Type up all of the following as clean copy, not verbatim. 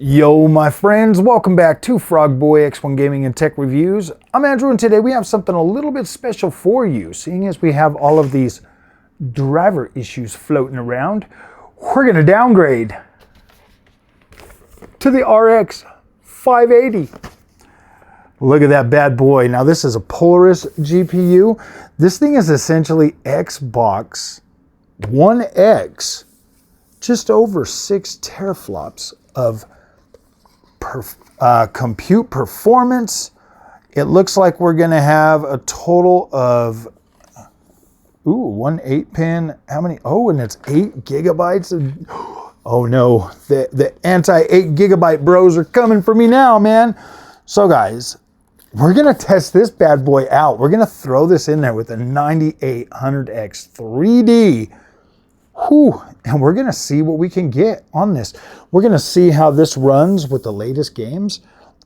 Yo, my friends, welcome back to Frogboy X1 Gaming and Tech Reviews. I'm Andrew, and today we have something a little bit special for you. Seeing as we have all of these driver issues floating around, we're going to downgrade to the RX 580. Look at that bad boy. Now, this is a Polaris GPU. This thing is essentially Xbox One X, just over 6 teraflops of compute performance. It looks like we're going to have a total of one 8-pin. How many? Oh, and it's 8 gigabytes of, oh no, the anti 8 gigabyte bros are coming for me now, man. So guys, we're going to test this bad boy out. We're going to throw this in there with a 9800X 3D. Whew. And we're going to see what we can get on this. We're going to see how this runs with the latest games.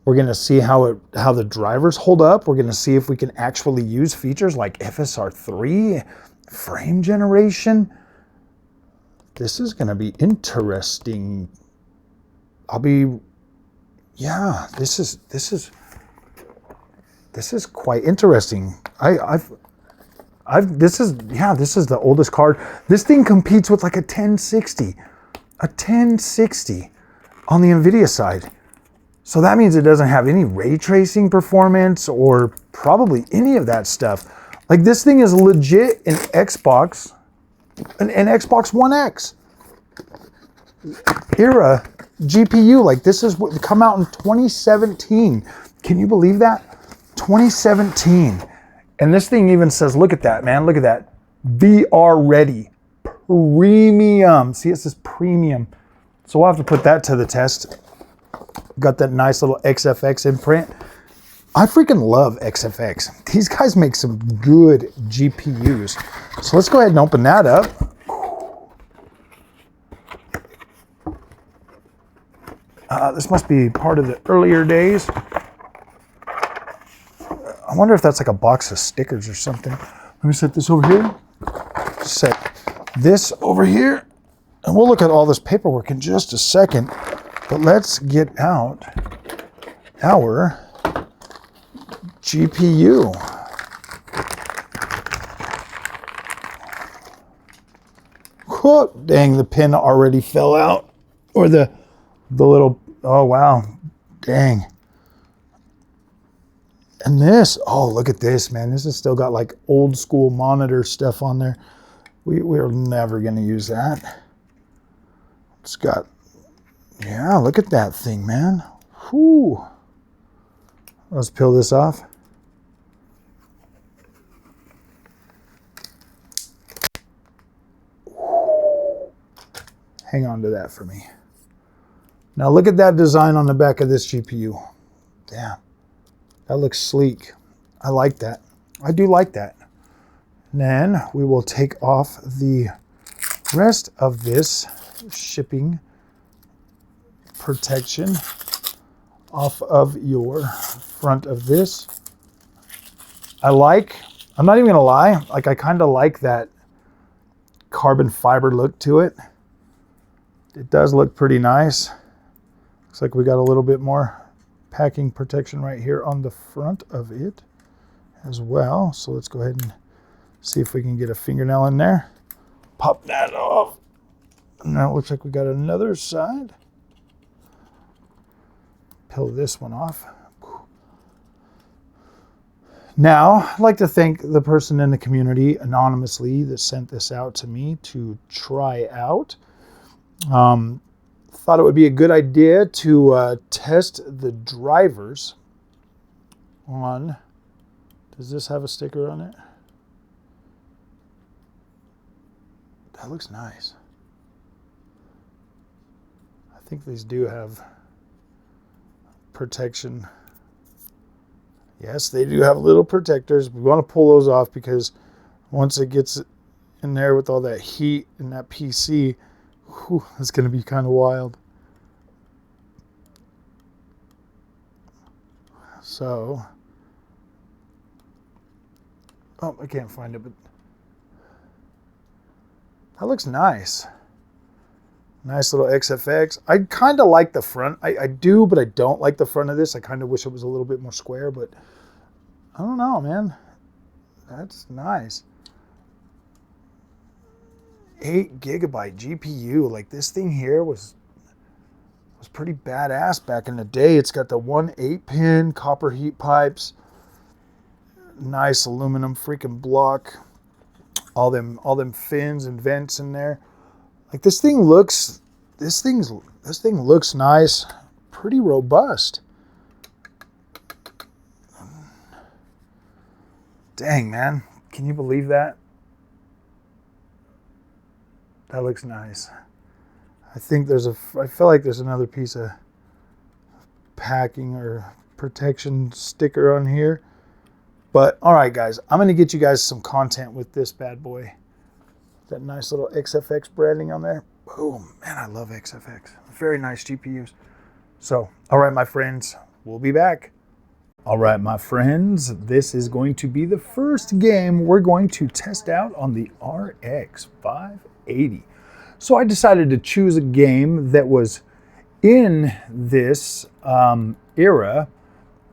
We're going to see how the drivers hold up. We're going to see if we can actually use features like FSR3, frame generation. This is going to be interesting. This is quite interesting. This is the oldest card. This thing competes with like a 1060 on the Nvidia side. So that means it doesn't have any ray tracing performance or probably any of that stuff. Like, this thing is legit an Xbox One X era GPU. Like, this is what come out in 2017. Can you believe that? 2017. And this thing even says, look at that, man. Look at that. VR ready. Premium. See, it says premium. So we'll have to put that to the test. Got that nice little XFX imprint. I freaking love XFX. These guys make some good GPUs. So let's go ahead and open that up. This must be part of the earlier days. I wonder if that's like a box of stickers or something. Let me set this over here. Set this over here. And we'll look at all this paperwork in just a second. But let's get out our GPU. Oh, dang, the pin already fell out. Or the little, oh wow, dang. And this, oh, look at this, man. This has still got like old school monitor stuff on there. We're never going to use that. It's got, yeah, look at that thing, man. Whew. Let's peel this off. Hang on to that for me. Now look at that design on the back of this GPU. Damn. That looks sleek. I like that. I do like that. And then we will take off the rest of this shipping protection off of your front of this. I'm not even gonna lie, like, I kind of like that carbon fiber look to it. It does look pretty nice. Looks like we got a little bit more packing protection right here on the front of it as well. So let's go ahead and see if we can get a fingernail in there. Pop that off. Now it looks like we got another side. Peel this one off. Now, I'd like to thank the person in the community anonymously that sent this out to me to try out. Thought it would be a good idea to test the drivers on, does this have a sticker on it? That looks nice. I think these do have protection. Yes, they do have little protectors. We want to pull those off because once it gets in there with all that heat and that PC, whew, it's going to be kind of wild. So, oh, I can't find it, but that looks nice. Nice little XFX. I kind of like the front. I do, but I don't like the front of this. I kind of wish it was a little bit more square, but I don't know, man. That's nice. 8 gigabyte GPU. Like this thing here was pretty badass back in the day. It's got the 1 8-pin copper heat pipes. Nice aluminum freaking block. All them fins and vents in there. Like this thing looks nice. Pretty robust. Dang, man. Can you believe that? That looks nice. I feel like there's another piece of packing or protection sticker on here. But all right, guys, I'm going to get you guys some content with this bad boy. That nice little XFX branding on there. Boom. Man, I love XFX. Very nice GPUs. So, all right, my friends, we'll be back. All right, my friends, this is going to be the first game we're going to test out on the RX 580. So I decided to choose a game that was in this era.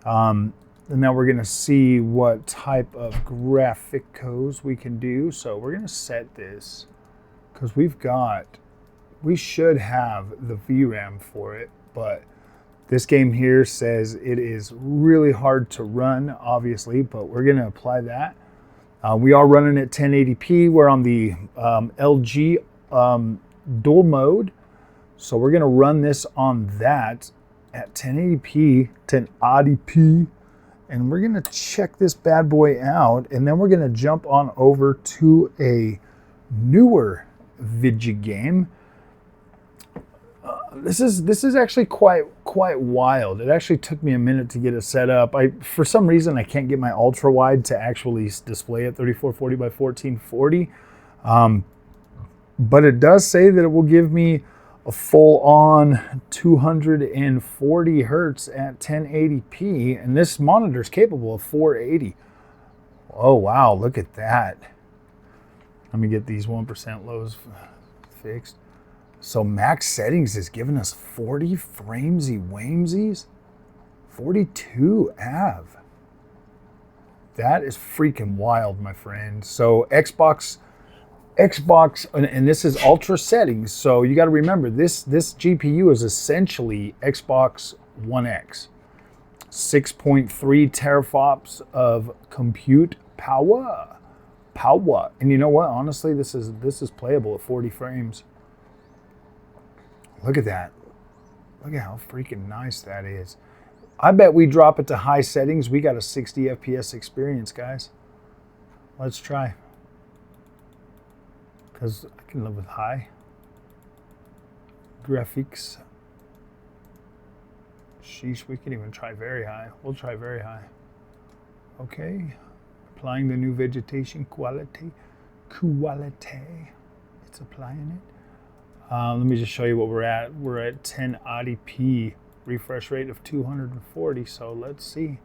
And now we're going to see what type of graphics we can do. So we're going to set this because we should have the VRAM for it, but this game here says it is really hard to run, obviously, but we're going to apply that. We are running at 1080p. We're on the LG dual mode. So we're going to run this on that at 1080p, 1080p. And we're going to check this bad boy out. And then we're going to jump on over to a newer Nvidia game. This is actually quite wild. It actually took me a minute to get it set up. For some reason I can't get my ultra wide to actually display at 3440 by 1440. But it does say that it will give me a full on 240 hertz at 1080p, and this monitor is capable of 480. Oh wow, look at that. Let me get these 1% lows fixed. So max settings is giving us 40 framesy-wamesies, 42 av. That is freaking wild, my friend. So Xbox, and this is ultra settings. So you got to remember this GPU is essentially Xbox One X. 6.3 teraflops of compute power. And you know what? Honestly, this is playable at 40 frames. Look at that. Look at how freaking nice that is. I bet we drop it to high settings. We got a 60 FPS experience, guys. Let's try. Because I can live with high. Graphics. Sheesh, we can even try very high. We'll try very high. Okay. Applying the new vegetation quality. It's applying it. Let me just show you what we're at. We're at 1080p, refresh rate of 240. So let's see.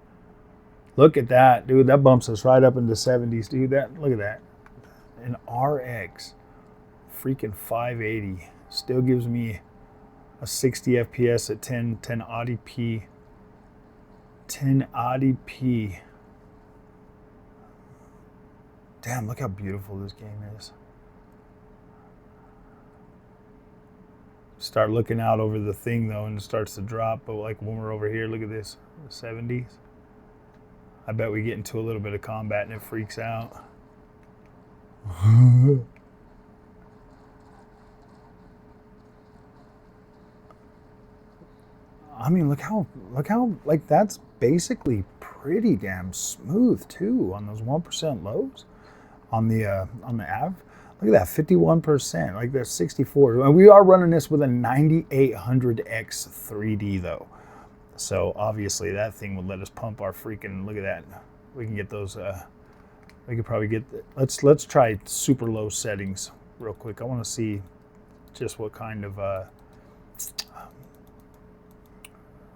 Look at that, dude. That bumps us right up into 70s, dude. Look at that. An RX, freaking 580, still gives me a 60 FPS at 1080p. 1080p. Damn, look how beautiful this game is. Start looking out over the thing though and it starts to drop, but like when we're over here, look at this, the 70s. I bet we get into a little bit of combat and it freaks out. I mean, look how like that's basically pretty damn smooth too on those 1% lows on the av. Look at that, 51%, like that's 64. And we are running this with a 9800X 3D though. So obviously that thing would let us pump our freaking, look at that. We can get those, we could probably get, let's try super low settings real quick. I want to see just what kind of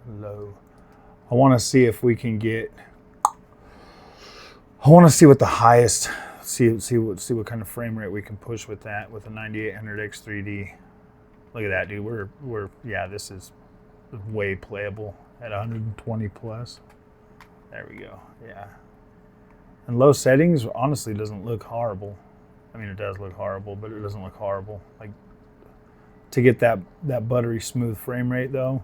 low. I want to see if we can get, I want to see what the highest, see what kind of frame rate we can push with that with a 9800X 3D. Look at that, dude. Yeah, this is way playable at 120 plus. There we go. Yeah. And low settings honestly doesn't look horrible. I mean, it does look horrible, but it doesn't look horrible. Like, to get that buttery smooth frame rate though.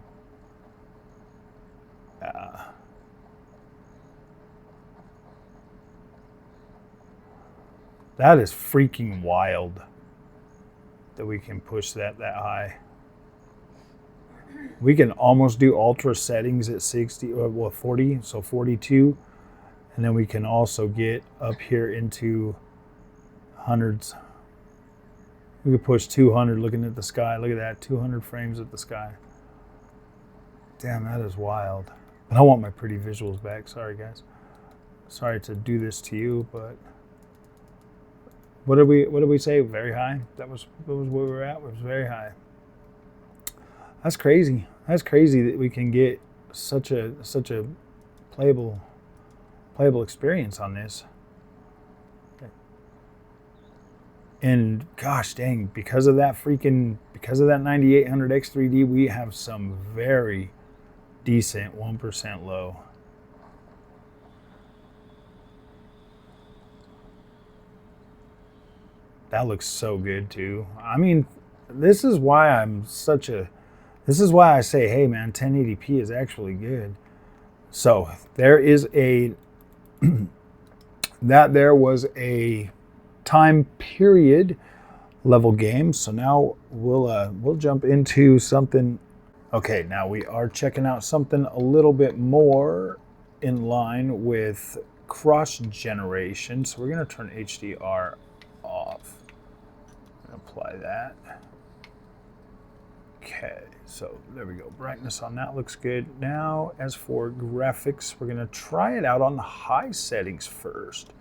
That is freaking wild that we can push that high. We can almost do ultra settings at 60, well, 40, so 42. And then we can also get up here into hundreds. We could push 200 looking at the sky. Look at that, 200 frames at the sky. Damn, that is wild. But I want my pretty visuals back. Sorry, guys. Sorry to do this to you, but what did we say? Very high? That was where we were at. It was very high. That's crazy. That's crazy that we can get such a playable experience on this. And gosh dang, because of that 9800 X3D, we have some very decent 1% low. That looks so good too. I mean, this is why I say, hey man, 1080p is actually good. So there is there was a time period level game. So now we'll jump into something. Okay, now we are checking out something a little bit more in line with cross generation. So we're gonna turn HDR off. Apply that. Okay, so there we go. Brightness on that looks good. Now, as for graphics, we're gonna try it out on the high settings first.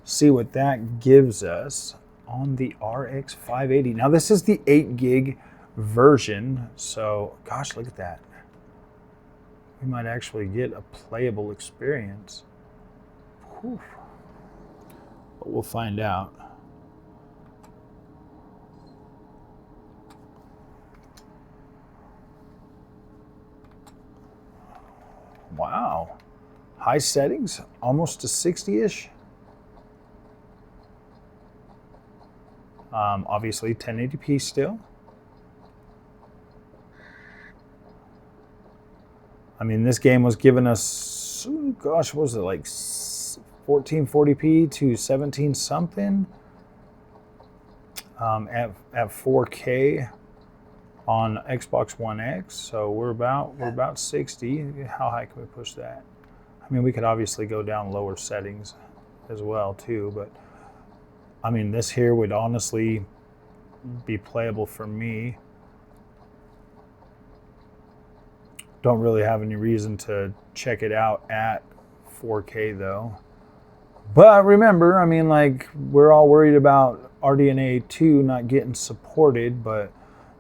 See what that gives us on the RX 580. Now, this is the 8 gig version, so gosh, look at that. We might actually get a playable experience. Whew. But we'll find out. Wow, high settings, almost to 60-ish. Obviously 1080p still. I mean, this game was giving us, gosh, what was it, like 1440p to 17 something at 4K. On Xbox One X, so we're about 60. How high can we push that? I mean, we could obviously go down lower settings as well too, but I mean, this here would honestly be playable for me. Don't really have any reason to check it out at 4K though. But remember, I mean, like, we're all worried about RDNA 2 not getting supported, but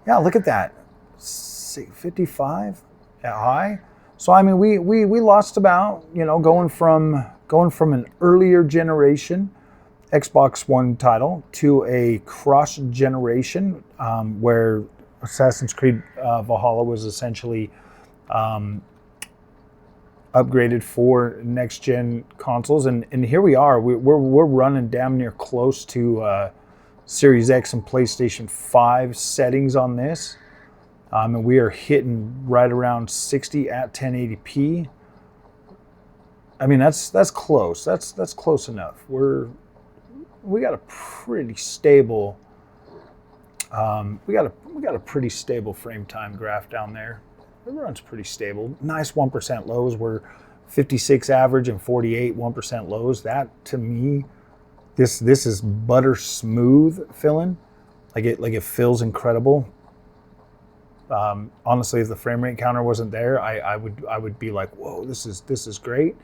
yeah, look at that, 55 at high. So I mean, we lost about, you know, going from an earlier generation Xbox One title to a cross generation where Assassin's Creed Valhalla was essentially upgraded for next gen consoles, and here we are. We're running damn near close to Series X and PlayStation 5 settings on this, and we are hitting right around 60 at 1080p. I mean, that's close. That's close enough. We got a pretty stable we got a pretty stable frame time graph down there. It runs pretty stable. Nice 1% lows. We're 56 average and 48 1% lows. That to me, this is butter smooth feeling. Like it feels incredible. Honestly, if the frame rate counter wasn't there, I would be like, whoa, this is great.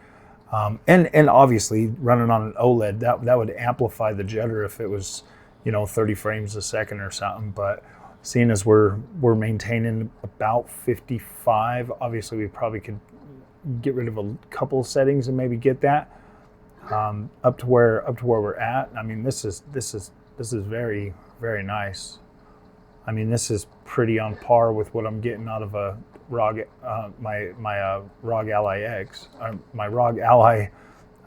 And obviously running on an OLED, that would amplify the judder if it was, you know, 30 frames a second or something. But seeing as we're maintaining about 55, obviously we probably could get rid of a couple of settings and maybe get that up to where we're at. I mean, this is very, very nice. I mean, this is pretty on par with what I'm getting out of a ROG, my ROG Ally X, my ROG Ally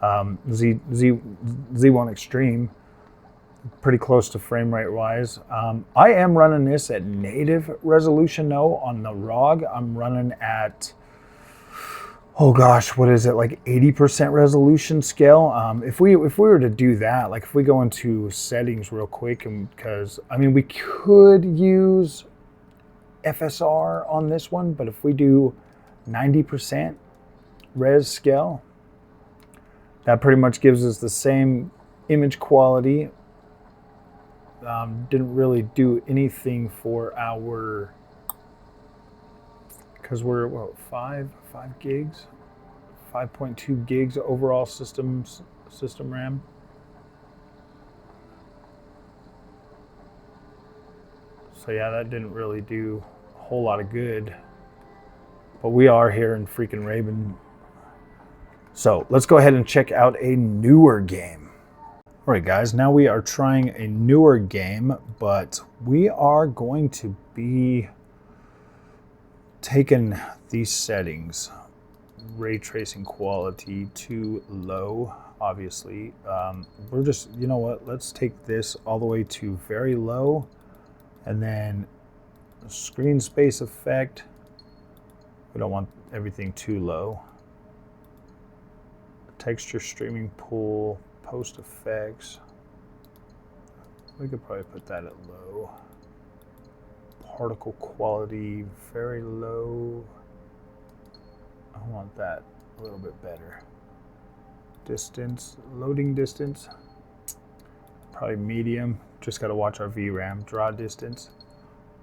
Z1 Extreme. Pretty close to frame rate wise. I am running this at native resolution though. On the ROG, I'm running at, oh gosh, what is it, like 80% resolution scale? If we were to do that, like if we go into settings real quick, and because I mean we could use FSR on this one, but if we do 90% res scale, that pretty much gives us the same image quality. Didn't really do anything for our, because we're what, 5 gigs, 5.2 gigs overall system RAM. So yeah, that didn't really do a whole lot of good. But we are here in freaking Raven. So let's go ahead and check out a newer game. All right, guys, now we are trying a newer game, but we are going to be taking these settings, ray tracing quality to low, obviously. We're just, you know what, let's take this all the way to very low, and then screen space effect. We don't want everything too low. Texture streaming pool, post effects. We could probably put that at low. Particle quality, very low. I want that a little bit better. Distance, loading distance, probably medium. Just got to watch our VRAM. Draw distance,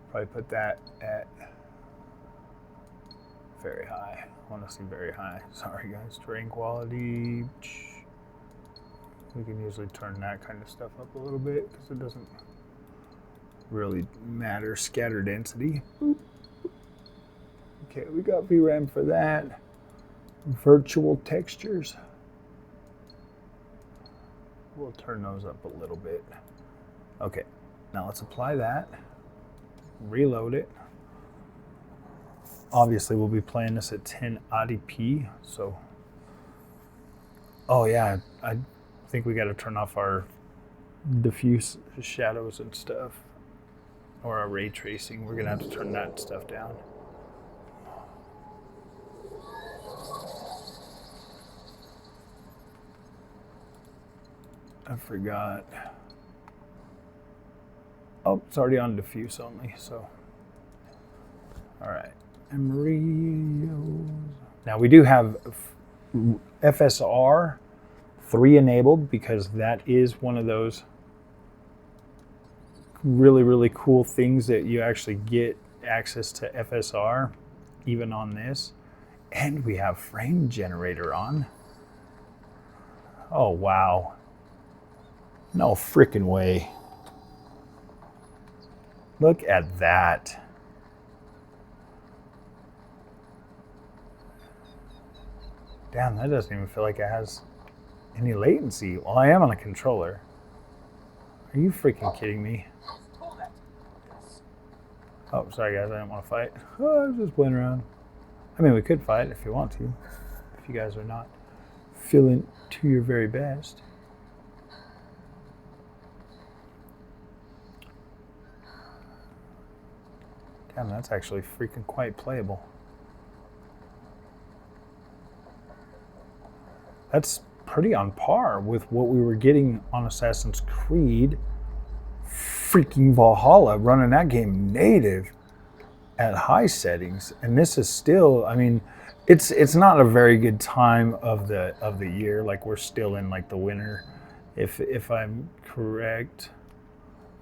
probably put that at very high. I want to see very high. Sorry guys. Terrain quality. We can usually turn that kind of stuff up a little bit because it doesn't really matter. Scatter density. Okay, we got VRAM for that. Virtual textures. We'll turn those up a little bit. Okay, now let's apply that. Reload it. Obviously, we'll be playing this at 1080p. So, oh yeah, I think we got to turn off our diffuse shadows and stuff, or our ray tracing. We're gonna have to turn that stuff down. I forgot. Oh, it's already on diffuse only, so. All right, Amarillo. Now we do have FSR 3 enabled because that is one of those really, really cool things that you actually get access to FSR even on this. And we have frame generator on. Oh, wow. No freaking way. Look at that. Damn, that doesn't even feel like it has any latency. Well, I am on a controller. Are you freaking kidding me? Oh, sorry guys, I didn't want to fight. Oh, I was just playing around. I mean, we could fight if you want to. If you guys are not feeling to your very best. Damn, that's actually freaking quite playable. That's pretty on par with what we were getting on Assassin's Creed freaking Valhalla, running that game native at high settings. And this is still, I mean, it's not a very good time of the year. Like, we're still in like the winter, if I'm correct.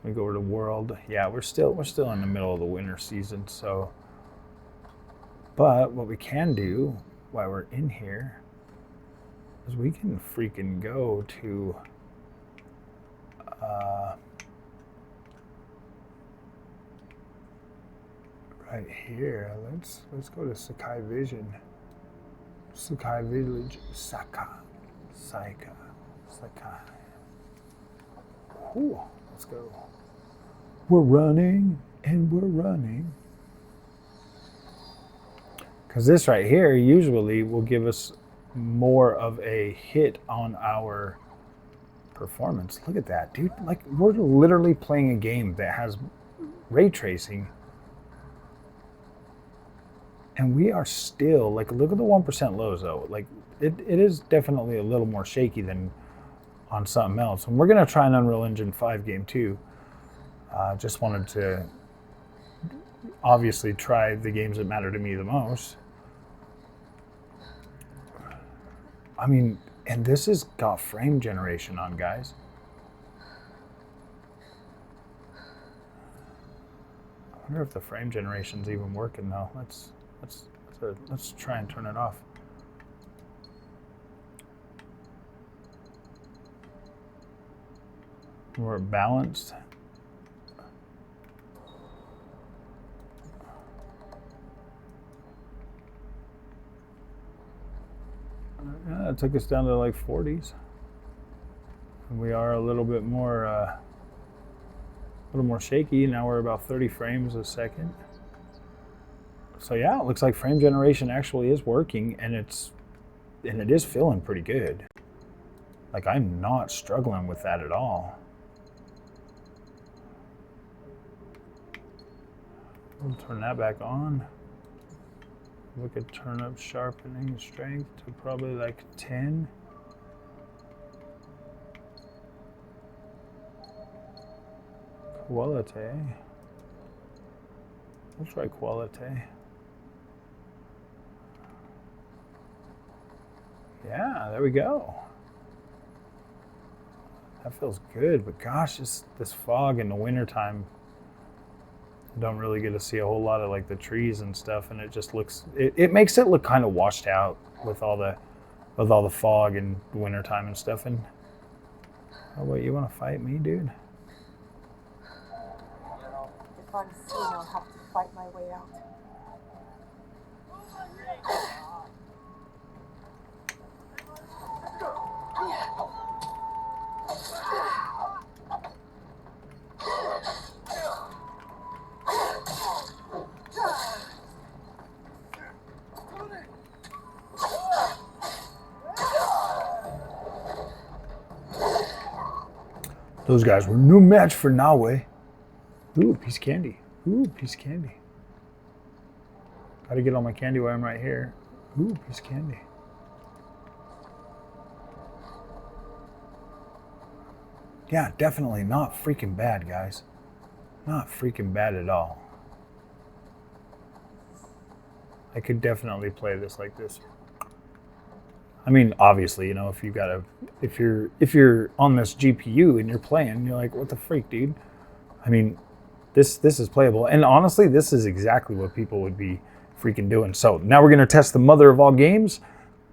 Let me go over to world. Yeah, we're still in the middle of the winter season. So, but what we can do while we're in here is we can freaking go to right here. Let's go to Sakai Vision. Sakai Village. Sakai. Ooh, let's go. We're running And we're running. Because this right here usually will give us more of a hit on our performance. Look at that, dude. Like, we're literally playing a game that has ray tracing. And we are still, like, look at the 1% lows though. Like, it is definitely a little more shaky than on something else. And we're going to try an Unreal Engine 5 game too. Just wanted to obviously try the games that matter to me the most. I mean, and this has got frame generation on, guys. I wonder if the frame generation's even working though. Let's try and turn it off. We're balanced. Yeah, it took us down to like 40s. And we are a little bit more shaky. Now we're about 30 frames a second. So yeah, it looks like frame generation actually is working, and it is feeling pretty good. Like, I'm not struggling with that at all. We'll turn that back on. We could turn up sharpening strength to probably like 10. Quality. We'll try quality. Yeah, there we go. That feels good, but gosh, this fog in the wintertime, I don't really get to see a whole lot of like the trees and stuff, and it just looks, it makes it look kind of washed out with all the fog and wintertime and stuff. And oh, what, you want to fight me, dude? If I'm seen, I'll have to fight my way out. Those guys were no match for Nawe. Ooh, piece of candy. Ooh, piece of candy. Gotta get all my candy while I'm right here. Ooh, piece of candy. Yeah, definitely not freaking bad, guys. Not freaking bad at all. I could definitely play this like this. I mean, obviously, you know, if you're on this GPU and you're playing, you're like, what the freak, dude? I mean, this is playable. And honestly, this is exactly what people would be freaking doing. So now we're gonna test the mother of all games,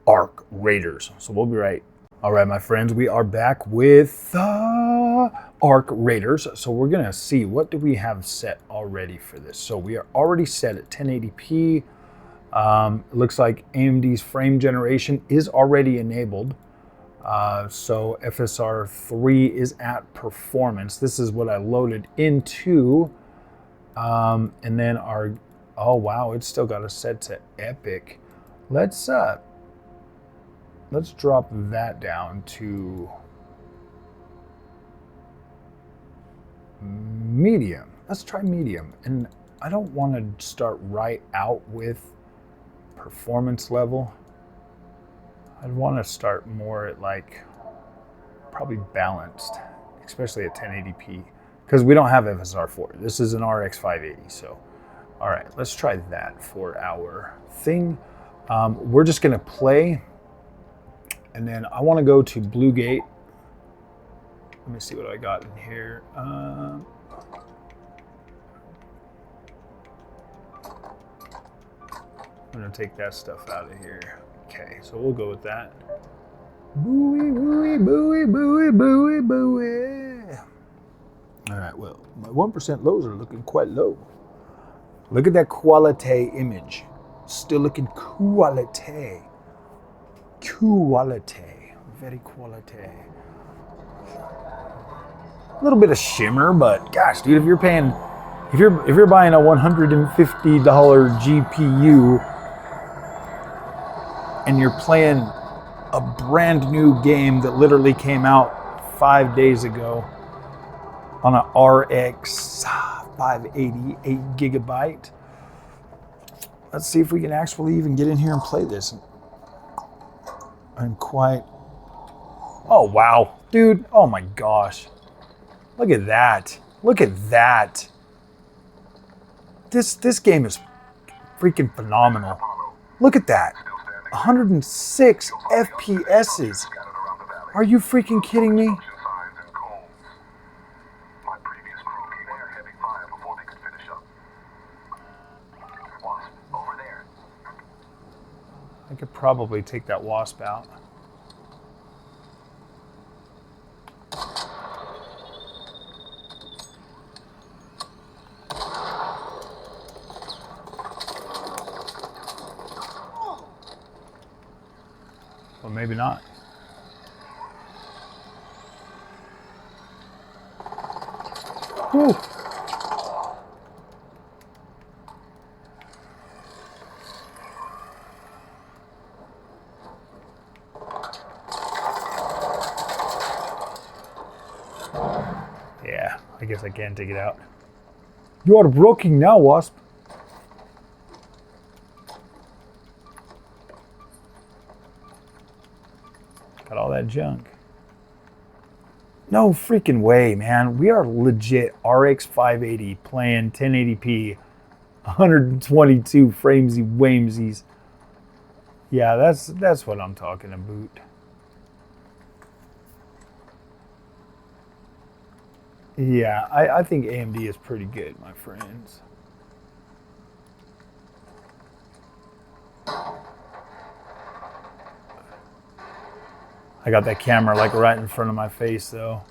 Arc Raiders. So we'll be right. All right, my friends, we are back with Arc Raiders. So we're gonna see, what do we have set already for this? So we are already set at 1080p. It looks like AMD's frame generation is already enabled. So FSR 3 is at performance. This is what I loaded into. And then oh wow, it's still got a set to epic. Let's drop that down to medium. Let's try medium. And I don't want to start right out with performance level. I'd want to start more at like probably balanced, especially at 1080p, because we don't have FSR 4. This is an RX 580. So all right, let's try that for our thing. We're just gonna play, and then I want to go to Bluegate. Let me see what I got in here. I'm gonna take that stuff out of here. Okay, so we'll go with that. Booey, booey, booey, booey, booey, booey. All right, well, my 1% lows are looking quite low. Look at that quality image. Still looking quality. Quality, very quality. A little bit of shimmer, but gosh, dude, if you're paying If you're buying a $150 GPU and you're playing a brand new game that literally came out 5 days ago on a RX 580 8GB, let's see if we can actually even get in here and play this. And quite, oh wow, dude, oh my gosh. Look at that. Look at that. This game is freaking phenomenal. Look at that. 106 FPSs. Are you freaking kidding me? I could probably take that wasp out. Well, maybe not. Whew. Yeah, I guess I can take it out. You are broken now, Wasp. Got all that junk. No freaking way, man. We are legit RX 580 playing 1080p, 122 framesy wamesies. Yeah, that's what I'm talking about. Yeah, I think AMD is pretty good, my friends. I got that camera like right in front of my face though.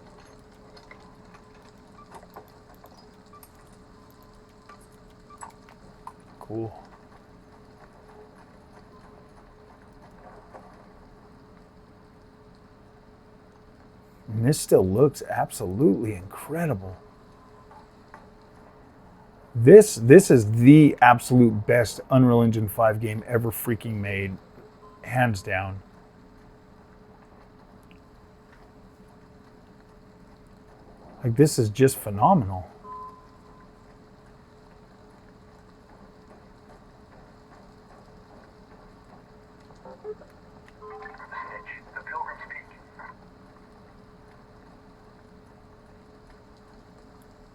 Cool. And this still looks absolutely incredible. This is the absolute best Unreal Engine 5 game ever freaking made, hands down. Like, this is just phenomenal.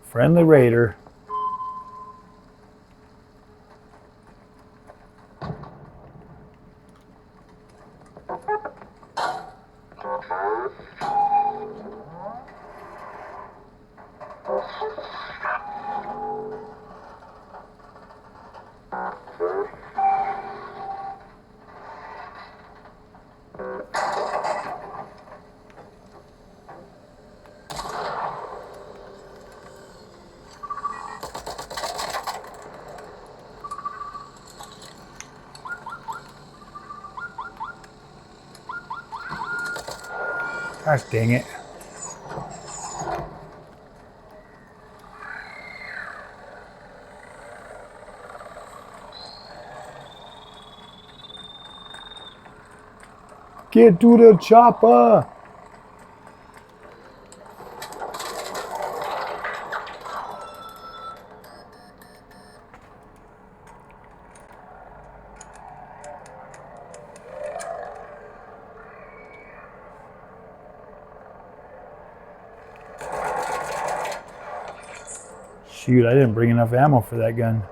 Friendly Raider. Gosh dang it. Get to the chopper. Shoot, I didn't bring enough ammo for that gun.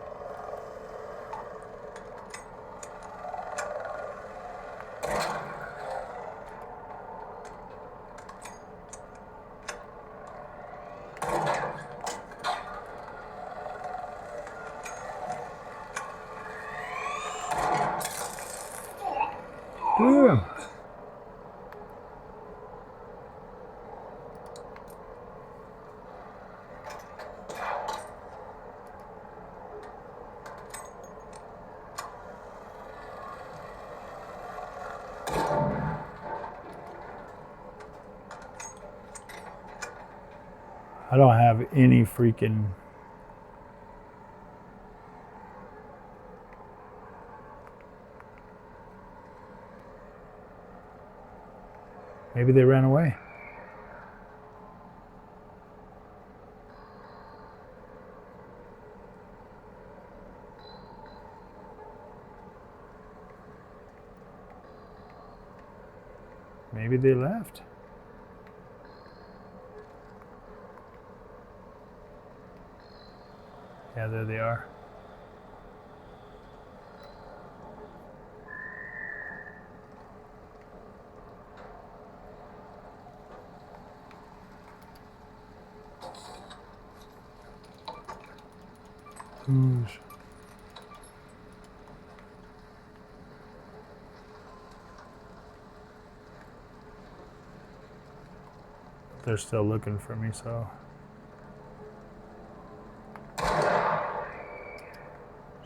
Damn. I don't have any freaking Maybe they ran away. Maybe they left. Yeah, there they are. Who's? They're still looking for me, so.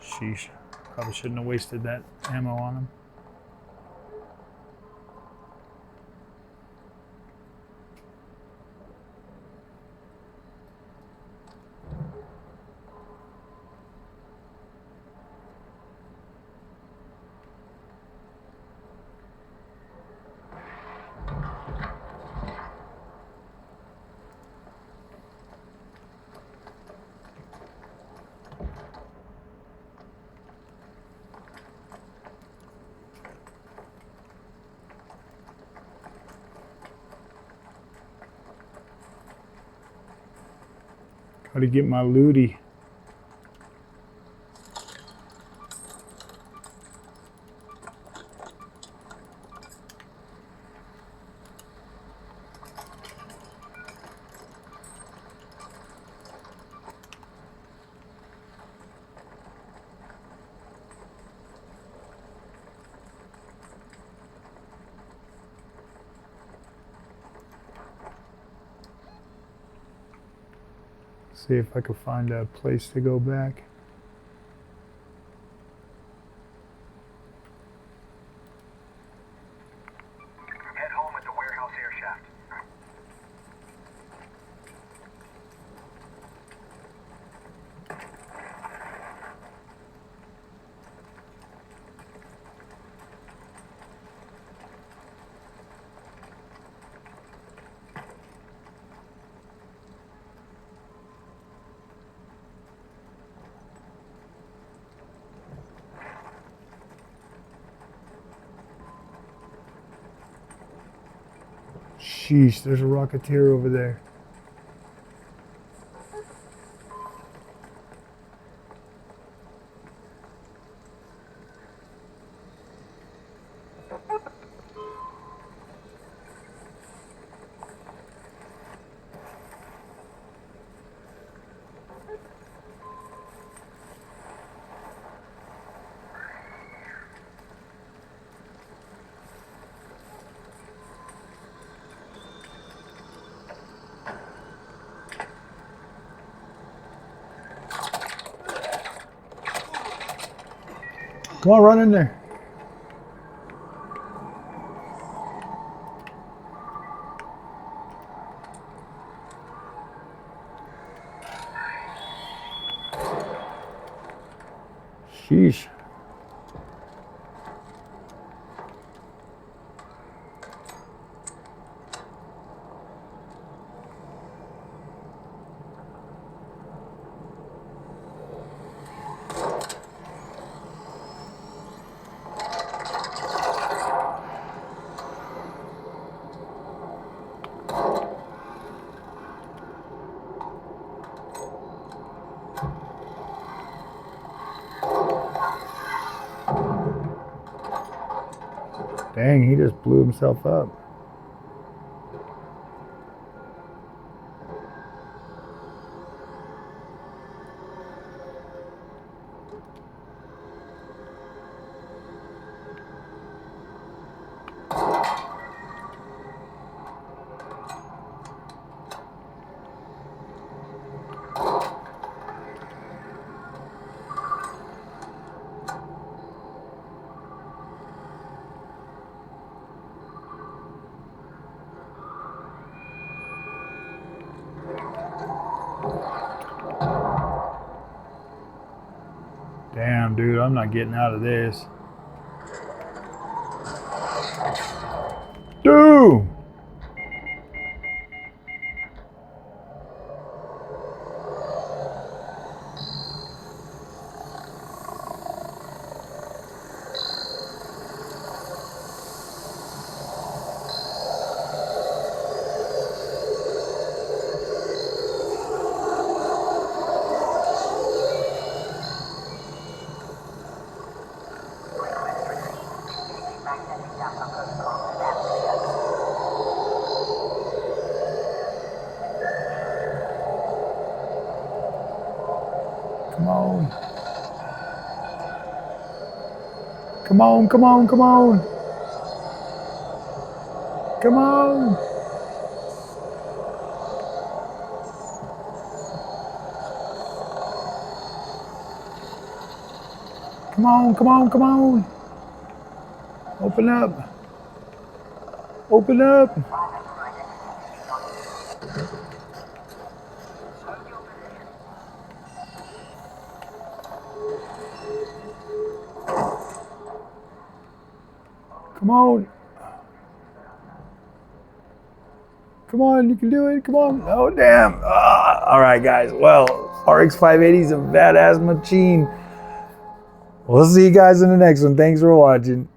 Sheesh. Probably shouldn't have wasted that ammo on them. Gotta get my looty. See if I can find a place to go back. Head home at the warehouse air shaft. Sheesh, there's a Rocketeer over there. Come on, run in there. Sheesh. Dang, he just blew himself up. Damn, dude, I'm not getting out of this. Dude! Come on. Come on, come on, come on. Come on. Come on, come on, come on. Open up. Open up. Come on. Come on, you can do it. Come on. Oh, damn. All right, guys. Well, RX 580 is a badass machine. We'll see you guys in the next one. Thanks for watching.